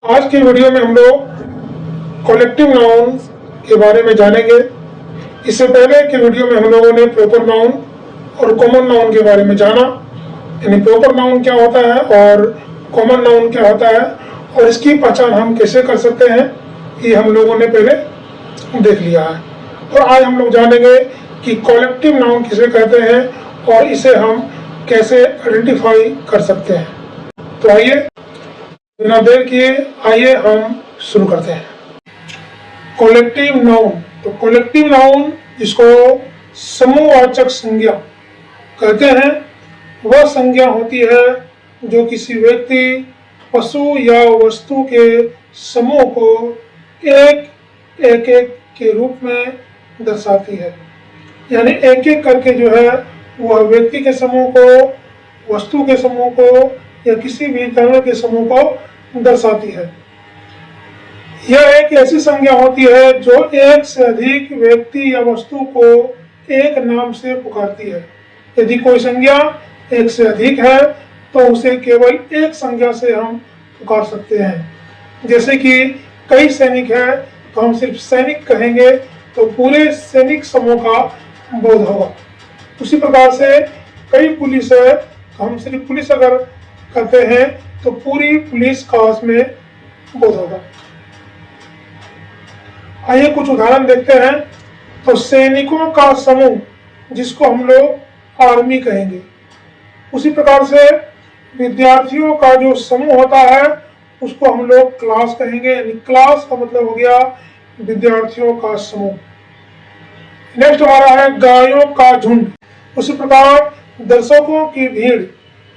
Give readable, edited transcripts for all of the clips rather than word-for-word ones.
आज की वीडियो में हम लोग कलेक्टिव नाउन के बारे में जानेंगे। इससे पहले की वीडियो में हम लोगों ने प्रॉपर नाउन और कॉमन नाउन के बारे में जाना, यानी प्रॉपर नाउन क्या होता है और कॉमन नाउन क्या होता है और इसकी पहचान हम कैसे कर सकते हैं, ये हम लोगों ने पहले देख लिया है। और आज हम लोग जानेंगे कि कलेक्टिव नाउन किसे कहते हैं और इसे हम कैसे आइडेंटिफाई कर सकते हैं। तो आइए बिना देर किए आइए हम शुरू करते हैं। कलेक्टिव नाउन, तो कलेक्टिव नाउन जिसको समूहवाचक संज्ञा कहते हैं, वह संज्ञा होती है जो किसी व्यक्ति, पशु या वस्तु के समूह को एक एक के रूप में दर्शाती है। यानी एक एक करके जो है वह व्यक्ति के समूह को, वस्तु के समूह को या किसी भी जानवर के समूह को दर्शाती है। यह एक ऐसी संज्ञा होती है जो एक से अधिक व्यक्ति या वस्तु को एक नाम से पुकारती है। यदि कोई संज्ञा एक से अधिक है तो उसे केवल एक संज्ञा से हम पुकार सकते हैं। जैसे कि कई सैनिक है तो हम सिर्फ सैनिक कहेंगे तो पूरे सैनिक समूह का बोध होगा। उसी प्रकार से कई पुलिस है तो हम सिर्फ पुलिस अगर कहते हैं तो पूरी पुलिस का उसमें बोध होगा। आइए कुछ उदाहरण देखते हैं। तो सैनिकों का समूह जिसको हम लोग आर्मी कहेंगे, उसी प्रकार से विद्यार्थियों का जो समूह होता है उसको हम लोग क्लास कहेंगे। यानी क्लास का मतलब हो गया विद्यार्थियों का समूह। नेक्स्ट हमारा है गायों का झुंड। उसी प्रकार दर्शकों की भीड़,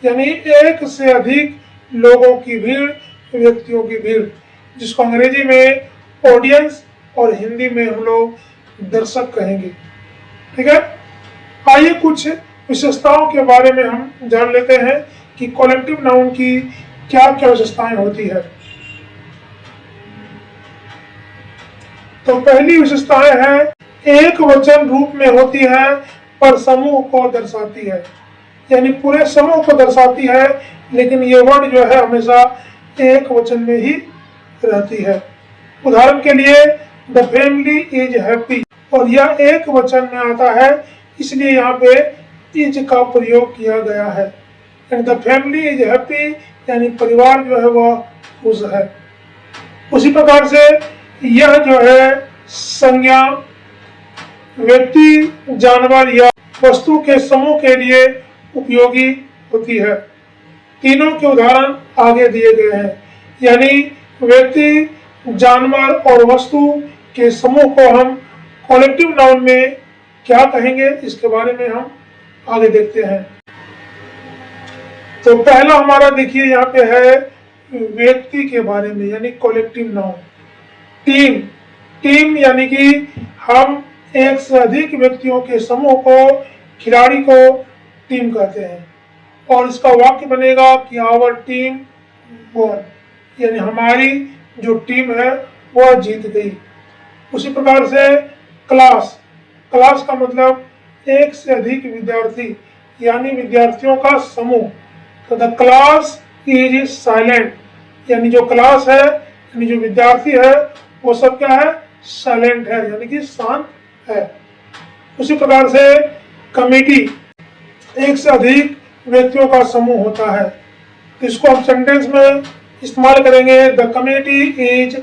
यानी एक से अधिक लोगों की भीड़, व्यक्तियों की भीड़, जिसको अंग्रेजी में ऑडियंस और हिंदी में हम लोग दर्शक कहेंगे। ठीक है, आइए कुछ विशेषताओं के बारे में हम जान लेते हैं कि कलेक्टिव नाउन की क्या क्या विशेषताएं होती है। तो पहली विशेषताएं हैं एक वचन रूप में होती है पर समूह को दर्शाती है। यानी पूरे समूह को दर्शाती है लेकिन ये वर्ड जो है हमेशा एक वचन में ही रहती है। उदाहरण के लिए द फैमिली इज हैप्पी, और यह एक वचन में आता है इसलिए यहाँ पे इज का प्रयोग किया गया है। यानी द फैमिली इज हैप्पी यानी परिवार जो है वह खुश है। उसी प्रकार से यह जो है संज्ञा व्यक्ति, जानवर या वस्तु के समूह के लिए उपयोगी होती है। तीनों के उदाहरण आगे दिए गए हैं। यानी व्यक्ति, जानवर और वस्तु के समूह को हम कलेक्टिव नाउन में क्या कहेंगे इसके बारे में हम आगे देखते हैं। तो पहला हमारा देखिए यहाँ पे है व्यक्ति के बारे में, यानी कलेक्टिव नाउन। टीम, टीम यानी कि हम एक से अधिक व्यक्तियों के समूह को, खिलाड़ी को टीम कहते हैं। और इसका वाक्य बनेगा कि आवर टीम वॉन, यानी हमारी जो टीम है वह जीत गई। उसी प्रकार से क्लास, क्लास का मतलब एक से अधिक विद्यार्थी यानी विद्यार्थियों का समूह। तो द क्लास इज साइलेंट, यानी जो क्लास है, यानी जो विद्यार्थी है वो सब क्या है, साइलेंट है, यानी कि शांत है। उसी प्रकार से कमिटी, एक से अधिक व्यक्तियों का समूह होता है। तो इसको हम सेंटेंस में इस्तेमाल करेंगे द कमिटी इज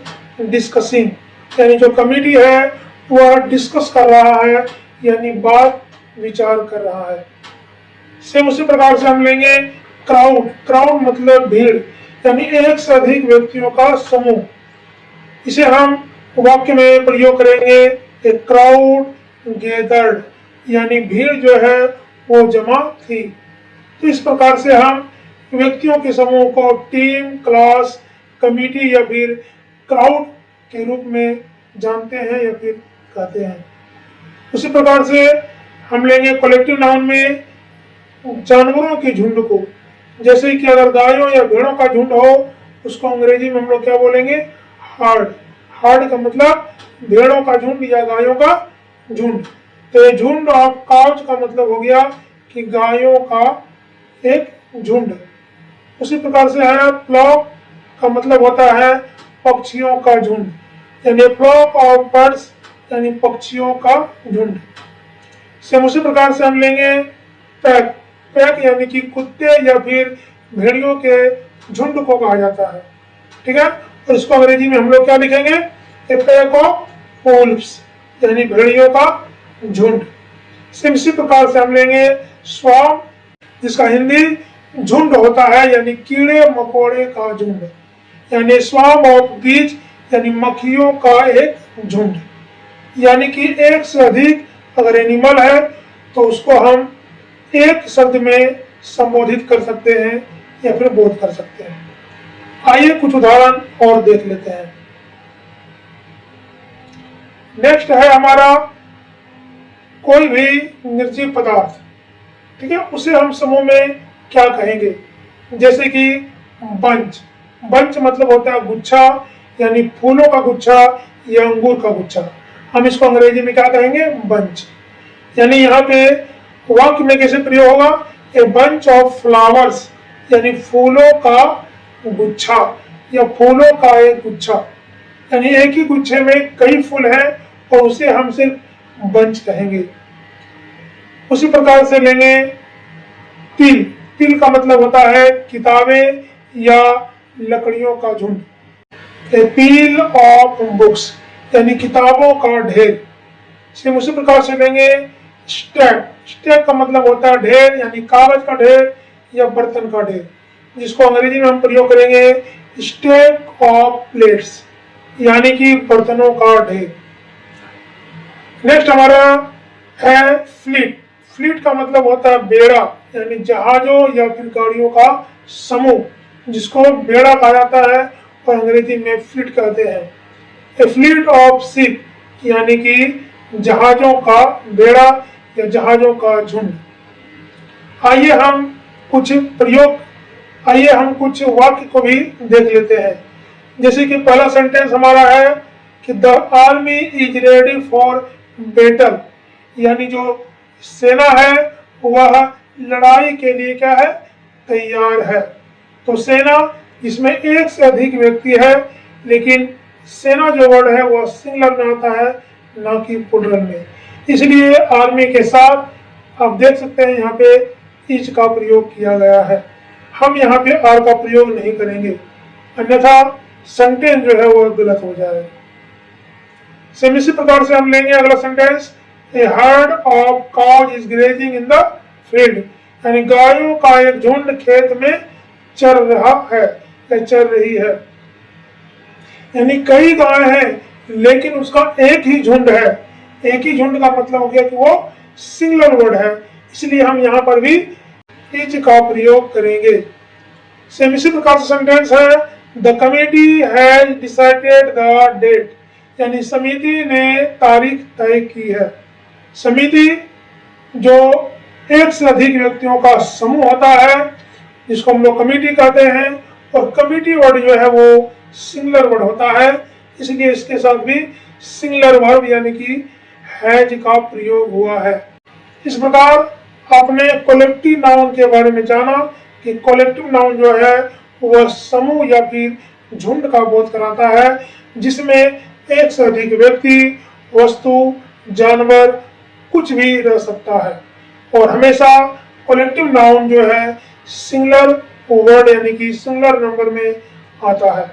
डिस्कसिंग, यानी जो कमिटी है वह डिस्कस कर रहा है, यानी बात विचार कर रहा है। सेम उसी प्रकार से हम लेंगे क्राउड, क्राउड मतलब भीड़, यानी एक से अधिक व्यक्तियों का समूह। इसे हम वाक्य में प्रयोग करेंगे ए क्राउड गैदर्ड, यानी भीड़ जो है वो जमा थी। तो इस प्रकार से हम व्यक्तियों के समूह को टीम, क्लास, कमिटी या फिर क्राउड के रूप में जानते हैं या फिर कहते हैं। उसी प्रकार से हम लेंगे कलेक्टिव नाउन में जानवरों के झुंड को। जैसे कि अगर गायों या भेड़ों का झुंड हो उसको अंग्रेजी में हम लोग क्या बोलेंगे, हार्ड। हार्ड का मतलब भेड़ों का झुंड या गायों का झुंड। तो ये झुंड ऑफ काउज का मतलब हो गया कि गायों का एक झुंड। उसी प्रकार से है फ्लॉक का मतलब होता है पक्षियों का झुंड, यानी फ्लॉक ऑफ बर्ड्स, यानी पक्षियों का झुंड। सेम उसी प्रकार से हम लेंगे पैक। पैक यानी कि कुत्ते या फिर भेड़ियों के झुंड को कहा जाता है, ठीक है। और इसको अंग्रेजी में हम लोग क्या लिखेंगे, ए पैक ऑफ वोल्व्स, यानी भेड़ियों का झुंड। सेम इसी प्रकार से हम लेंगे स्वार्म, जिसका हिंदी झुंड होता है, यानी कीड़े मकोड़े का झुंड, यानी स्वार्म ऑफ बीज, यानी मक्खियों का एक झुंड। यानी कि एक से अधिक अगर एनिमल है तो उसको हम एक शब्द में संबोधित कर सकते हैं या फिर बोध कर सकते हैं। आइए कुछ उदाहरण और देख लेते हैं। नेक्स्ट है हमारा कोई भी निर्जीव पदार्थ, ठीक है, उसे हम समूह में क्या कहेंगे। जैसे कि बंच। बंच मतलब होता है गुच्छा, यानी फूलों का गुच्छा या अंगूर का गुच्छा। हम इसको अंग्रेजी में क्या कहेंगे, बंच। यानी यहाँ पे वाक्य में कैसे प्रयोग होगा, ए बंच ऑफ फ्लावर्स, यानी फूलों का गुच्छा या फूलों का एक गुच्छा। यानी एक ही गुच्छे में कई फूल हैं और उसे हम सिर्फ बंच कहेंगे। उसी प्रकार से लेंगे तिल। तिल का मतलब होता है किताबें या लकड़ियों का झुंड, ए पील ऑफ बुक्स, यानी किताबों का ढेर। सेम उसी प्रकार से लेंगे स्टैक। स्टैक का मतलब होता है ढेर, यानी कागज का ढेर या बर्तन का ढेर, जिसको अंग्रेजी में हम प्रयोग करेंगे स्टैक ऑफ प्लेट्स, यानी कि बर्तनों का ढेर। नेक्स्ट हमारा है फ्लीट। फ्लीट का मतलब होता है बेड़ा, यानी जहाजों या फिर गाड़ियों का समूह, जिसको बेड़ा कहा जाता है और अंग्रेजी में फ्लीट कहते हैं। ए फ्लीट ऑफ शिप, यानी कि जहाजों का बेड़ा या जहाजों का झुंड। आइए हम कुछ वाक्य को भी देख लेते हैं। जैसे कि पहला सेंटेंस हमारा है कि the army is ready for battle, यानी जो सेना है वह लड़ाई के लिए क्या है, तैयार है। तो सेना जिसमें एक से अधिक व्यक्ति है, लेकिन सेना जो वर्ड है वह सिंगुलर में आता है, ना कि प्लूरल में। इसलिए आर्मी के साथ आप देख सकते हैं यहाँ पे इज का प्रयोग किया गया है। हम यहाँ पे आर का प्रयोग नहीं करेंगे, अन्यथा सेंटेंस जो है वह गलत हो जाएगा। सेम इसी प्रकार से हम लेंगे अगला sentence, A heard of cows is grazing in the field, यानी गायों का एक झुंड खेत में चर रहा है या चर रही है। यानी कई गाय हैं लेकिन उसका एक ही झुंड है। एक ही झुंड का मतलब हो गया कि वो सिंगुलर वर्ड है, इसलिए हम यहाँ पर भी इज का प्रयोग करेंगे। सेम इसी प्रकार से सेंटेंस है, the committee has decided the date, यानी समिति ने तारीख तय की है। समिति जो एक से अधिक व्यक्तियों का समूह होता है, जिसको हम लोग कमिटी कहते हैं, और कमिटी वर्ड जो है वो सिंगुलर वर्ड होता है, इसलिए इसके साथ भी सिंगुलर वर्ब यानी कि हैज का प्रयोग हुआ है। इस प्रकार आपने कलेक्टिव नाउन के बारे में जाना कि कलेक्टिव नाउन जो है वह समूह या फिर झुंड का बोध कराता है, जिसमें एक से अधिक व्यक्ति, वस्तु, जानवर कुछ भी रह सकता है। और हमेशा कलेक्टिव नाउन जो है सिंगुलर वर्ड यानी कि सिंगुलर नंबर में आता है।